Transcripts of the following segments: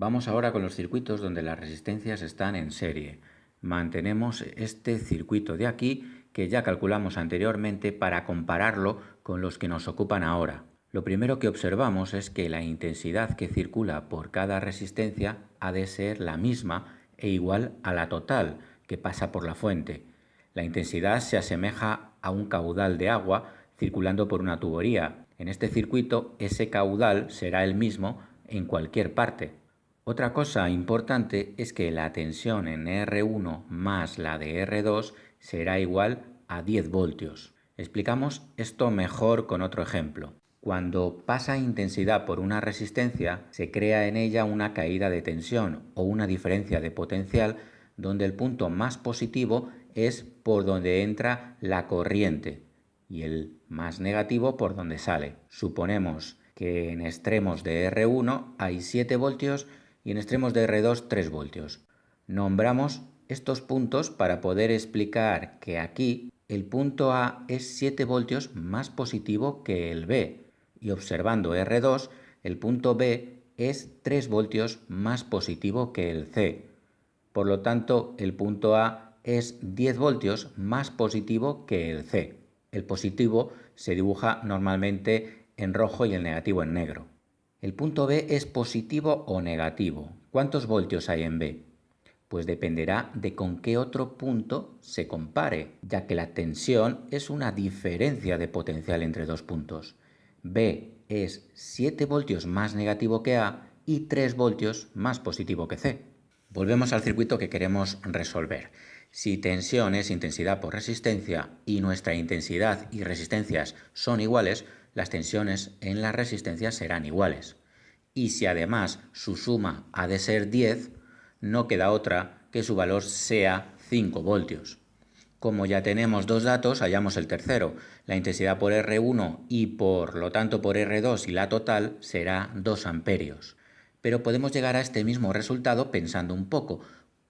Vamos ahora con los circuitos donde las resistencias están en serie. Mantenemos este circuito de aquí que ya calculamos anteriormente para compararlo con los que nos ocupan ahora. Lo primero que observamos es que la intensidad que circula por cada resistencia ha de ser la misma e igual a la total que pasa por la fuente. La intensidad se asemeja a un caudal de agua circulando por una tubería. En este circuito, ese caudal será el mismo en cualquier parte. Otra cosa importante es que la tensión en R1 más la de R2 será igual a 10 voltios. Explicamos esto mejor con otro ejemplo. Cuando pasa intensidad por una resistencia, se crea en ella una caída de tensión o una diferencia de potencial donde el punto más positivo es por donde entra la corriente y el más negativo por donde sale. Suponemos que en extremos de R1 hay 7 voltios y en extremos de R2 3 voltios. Nombramos estos puntos para poder explicar que aquí el punto A es 7 voltios más positivo que el B y observando R2 el punto B es 3 voltios más positivo que el C. Por lo tanto, el punto A es 10 voltios más positivo que el C. El positivo se dibuja normalmente en rojo y el negativo en negro. ¿El punto B es positivo o negativo? ¿Cuántos voltios hay en B? Pues dependerá de con qué otro punto se compare, ya que la tensión es una diferencia de potencial entre dos puntos. B es 7 voltios más negativo que A y 3 voltios más positivo que C. Volvemos al circuito que queremos resolver. Si tensión es intensidad por resistencia y nuestra intensidad y resistencias son iguales, las tensiones en las resistencias serán iguales. Y si además su suma ha de ser 10, no queda otra que su valor sea 5 voltios. Como ya tenemos dos datos, hallamos el tercero. La intensidad por R1 y por lo tanto por R2 y la total será 2 amperios. Pero podemos llegar a este mismo resultado pensando un poco.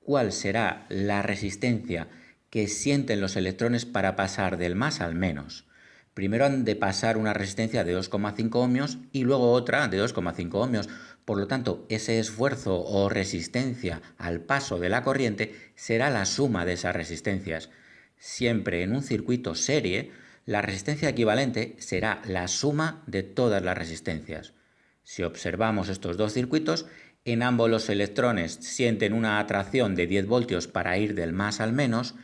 ¿Cuál será la resistencia que sienten los electrones para pasar del más al menos? Primero han de pasar una resistencia de 2,5 ohmios y luego otra de 2,5 ohmios. Por lo tanto, ese esfuerzo o resistencia al paso de la corriente será la suma de esas resistencias. Siempre en un circuito serie, la resistencia equivalente será la suma de todas las resistencias. Si observamos estos dos circuitos, en ambos los electrones sienten una atracción de 10 voltios para ir del más al menos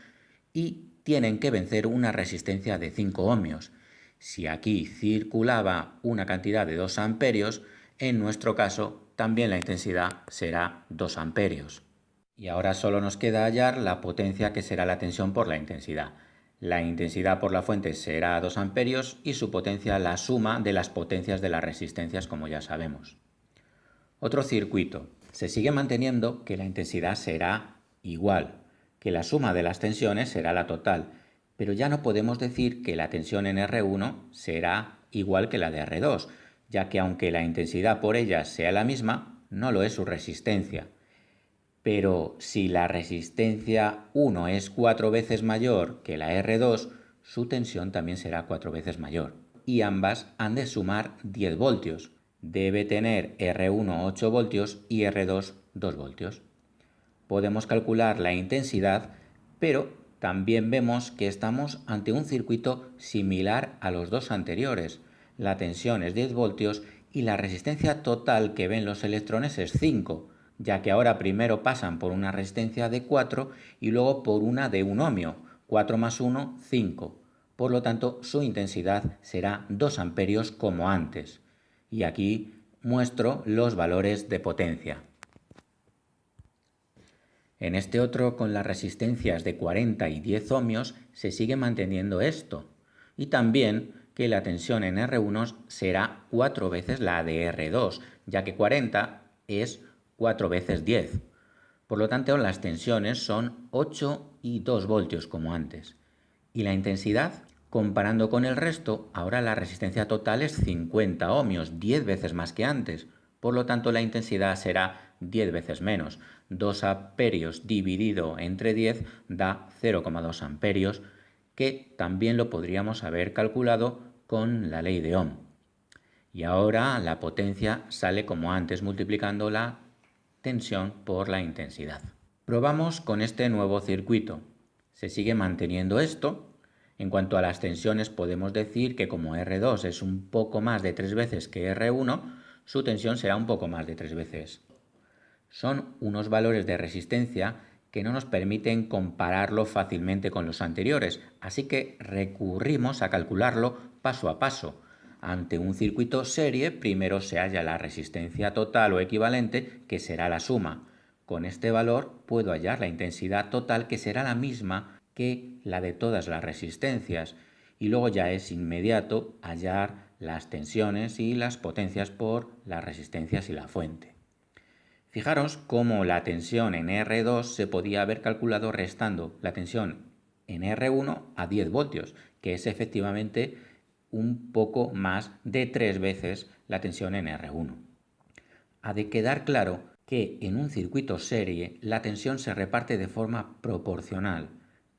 y tienen que vencer una resistencia de 5 ohmios. Si aquí circulaba una cantidad de 2 amperios, en nuestro caso también la intensidad será 2 amperios. Y ahora solo nos queda hallar la potencia que será la tensión por la intensidad. La intensidad por la fuente será 2 amperios y su potencia la suma de las potencias de las resistencias, como ya sabemos. Otro circuito. Se sigue manteniendo que la intensidad será igual, que la suma de las tensiones será la total, pero ya no podemos decir que la tensión en R1 será igual que la de R2, ya que aunque la intensidad por ellas sea la misma, no lo es su resistencia. Pero si la resistencia 1 es 4 veces mayor que la R2, su tensión también será 4 veces mayor. Y ambas han de sumar 10 voltios. Debe tener R1 8 voltios y R2 2 voltios. Podemos calcular la intensidad, pero también vemos que estamos ante un circuito similar a los dos anteriores. La tensión es 10 voltios y la resistencia total que ven los electrones es 5, ya que ahora primero pasan por una resistencia de 4 y luego por una de 1 ohmio. 4 más 1, 5. Por lo tanto, su intensidad será 2 amperios como antes. Y aquí muestro los valores de potencia. En este otro, con las resistencias de 40 y 10 ohmios, se sigue manteniendo esto. Y también que la tensión en R1 será 4 veces la de R2, ya que 40 es 4 veces 10. Por lo tanto, las tensiones son 8 y 2 voltios como antes. ¿Y la intensidad? Comparando con el resto, ahora la resistencia total es 50 ohmios, 10 veces más que antes. Por lo tanto, la intensidad será 10 veces menos. 2 amperios dividido entre 10 da 0,2 amperios, que también lo podríamos haber calculado con la ley de Ohm. Y ahora la potencia sale como antes multiplicando la tensión por la intensidad. Probamos con este nuevo circuito. Se sigue manteniendo esto. En cuanto a las tensiones, podemos decir que como R2 es un poco más de 3 veces que R1, su tensión será un poco más de 3 veces. Son unos valores de resistencia que no nos permiten compararlo fácilmente con los anteriores, así que recurrimos a calcularlo paso a paso. Ante un circuito serie, primero se halla la resistencia total o equivalente, que será la suma. Con este valor puedo hallar la intensidad total, que será la misma que la de todas las resistencias, y luego ya es inmediato hallar las tensiones y las potencias por las resistencias y la fuente. Fijaros cómo la tensión en R2 se podía haber calculado restando la tensión en R1 a 10 voltios, que es efectivamente un poco más de 3 veces la tensión en R1. Ha de quedar claro que en un circuito serie la tensión se reparte de forma proporcional.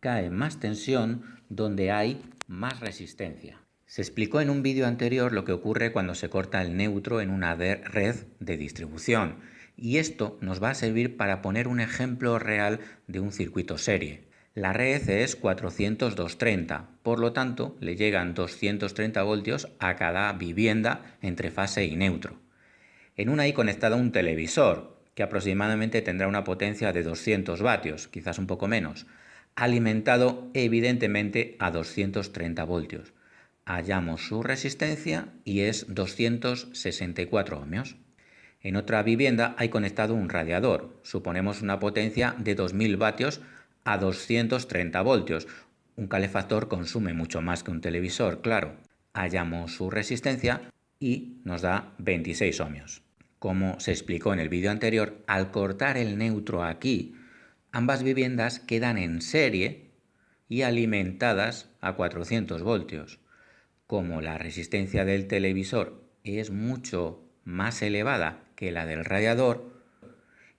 Cae más tensión donde hay más resistencia. Se explicó en un vídeo anterior lo que ocurre cuando se corta el neutro en una red de distribución, y esto nos va a servir para poner un ejemplo real de un circuito serie. La red es 400-230, por lo tanto le llegan 230 voltios a cada vivienda entre fase y neutro. En una hay conectado un televisor, que aproximadamente tendrá una potencia de 200 vatios, quizás un poco menos, alimentado evidentemente a 230 voltios. Hallamos su resistencia y es 264 ohmios. En otra vivienda hay conectado un radiador, suponemos una potencia de 2000 vatios a 230 voltios. Un calefactor consume mucho más que un televisor, claro. Hallamos su resistencia y nos da 26 ohmios. Como se explicó en el vídeo anterior, al cortar el neutro aquí, ambas viviendas quedan en serie y alimentadas a 400 voltios. Como la resistencia del televisor es mucho más elevada que la del radiador,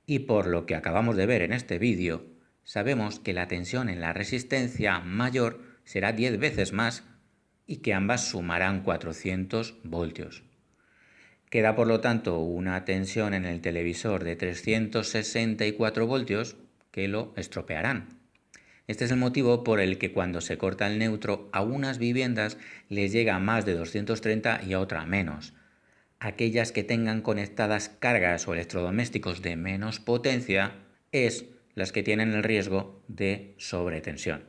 y por lo que acabamos de ver en este vídeo, sabemos que la tensión en la resistencia mayor será 10 veces más y que ambas sumarán 400 voltios. Queda por lo tanto una tensión en el televisor de 364 voltios que lo estropearán. Este es el motivo por el que cuando se corta el neutro a unas viviendas les llega más de 230 y a otra menos. Aquellas que tengan conectadas cargas o electrodomésticos de menos potencia es las que tienen el riesgo de sobretensión.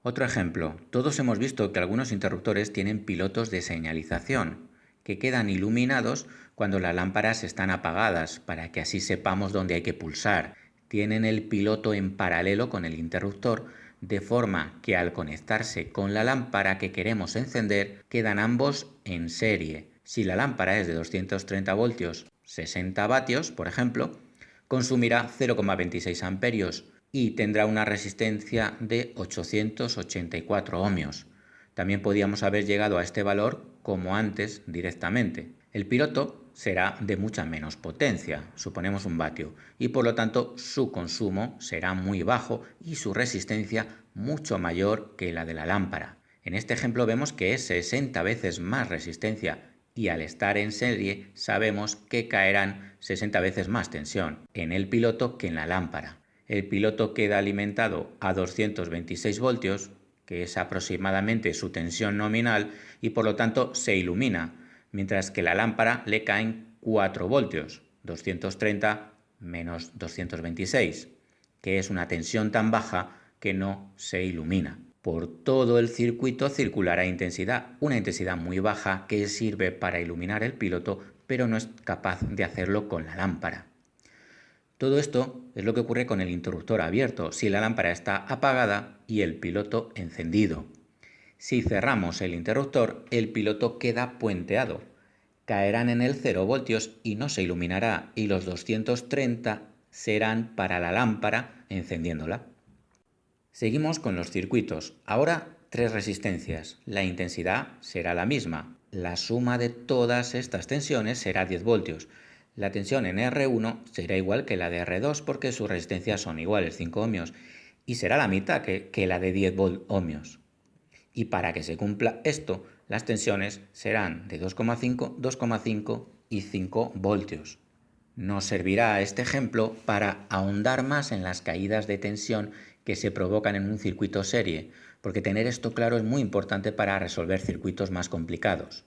Otro ejemplo, todos hemos visto que algunos interruptores tienen pilotos de señalización que quedan iluminados cuando las lámparas están apagadas para que así sepamos dónde hay que pulsar. Tienen el piloto en paralelo con el interruptor, de forma que al conectarse con la lámpara que queremos encender quedan ambos en serie. Si la lámpara es de 230 voltios, 60 vatios, por ejemplo, consumirá 0,26 amperios y tendrá una resistencia de 884 ohmios. También podíamos haber llegado a este valor como antes directamente. El piloto será de mucha menos potencia, suponemos 1 vatio, y por lo tanto su consumo será muy bajo y su resistencia mucho mayor que la de la lámpara. En este ejemplo vemos que es 60 veces más resistencia y al estar en serie sabemos que caerán 60 veces más tensión en el piloto que en la lámpara. El piloto queda alimentado a 226 voltios, que es aproximadamente su tensión nominal, y por lo tanto se ilumina, mientras que la lámpara le caen 4 voltios, 230 menos 226, que es una tensión tan baja que no se ilumina. Por todo el circuito circulará intensidad, una intensidad muy baja que sirve para iluminar el piloto, pero no es capaz de hacerlo con la lámpara. Todo esto es lo que ocurre con el interruptor abierto, si la lámpara está apagada y el piloto encendido. Si cerramos el interruptor, el piloto queda puenteado. Caerán en el 0 voltios y no se iluminará, y los 230 serán para la lámpara encendiéndola. Seguimos con los circuitos. Ahora 3 resistencias. La intensidad será la misma. La suma de todas estas tensiones será 10 voltios. La tensión en R1 será igual que la de R2 porque sus resistencias son iguales, 5 ohmios, y será la mitad que la de 10 ohmios. Y para que se cumpla esto, las tensiones serán de 2,5, 2,5 y 5 voltios. Nos servirá este ejemplo para ahondar más en las caídas de tensión que se provocan en un circuito serie, porque tener esto claro es muy importante para resolver circuitos más complicados.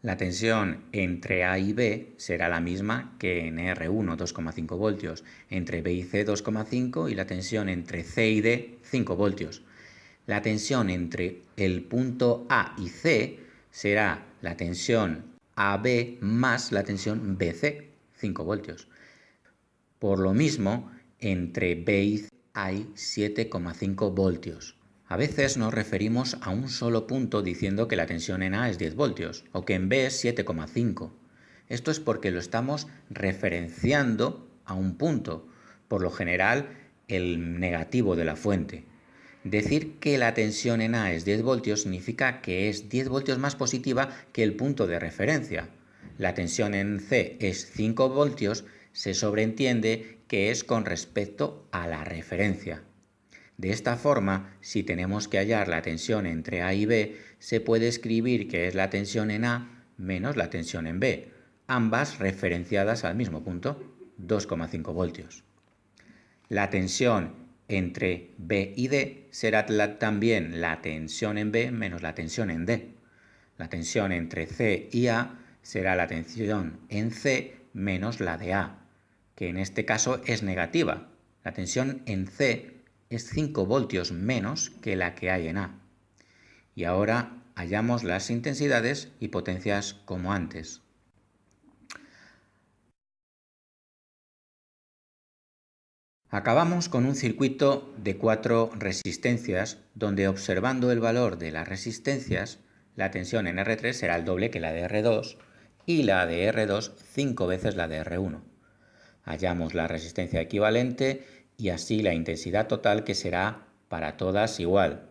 La tensión entre A y B será la misma que en R1, 2,5 voltios, entre B y C, 2,5 y la tensión entre C y D, 5 voltios. La tensión entre el punto A y C será la tensión AB más la tensión BC, 5 voltios. Por lo mismo, entre B y C hay 7,5 voltios. A veces nos referimos a un solo punto diciendo que la tensión en A es 10 voltios o que en B es 7,5. Esto es porque lo estamos referenciando a un punto, por lo general el negativo de la fuente. Decir que la tensión en A es 10 voltios significa que es 10 voltios más positiva que el punto de referencia. La tensión en C es 5 voltios, se sobreentiende que es con respecto a la referencia. De esta forma, si tenemos que hallar la tensión entre A y B, se puede escribir que es la tensión en A menos la tensión en B, ambas referenciadas al mismo punto, 2,5 voltios. La tensión entre B y D será también la tensión en B menos la tensión en D. La tensión entre C y A será la tensión en C menos la de A, que en este caso es negativa. La tensión en C es 5 voltios menos que la que hay en A. Y ahora hallamos las intensidades y potencias como antes. Acabamos con un circuito de 4 resistencias donde, observando el valor de las resistencias, la tensión en R3 será el doble que la de R2 y la de R2 5 veces la de R1. Hallamos la resistencia equivalente y así la intensidad total, que será para todas igual.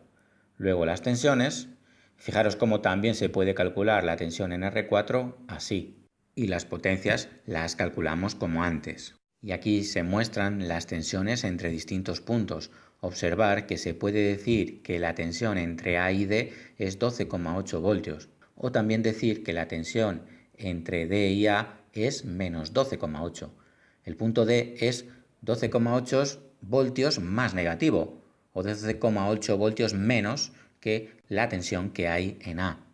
Luego las tensiones, fijaros cómo también se puede calcular la tensión en R4 así, y las potencias las calculamos como antes. Y aquí se muestran las tensiones entre distintos puntos. Observar que se puede decir que la tensión entre A y D es 12,8 voltios, o también decir que la tensión entre D y A es menos 12,8. El punto D es 12,8 voltios más negativo, o 12,8 voltios menos que la tensión que hay en A.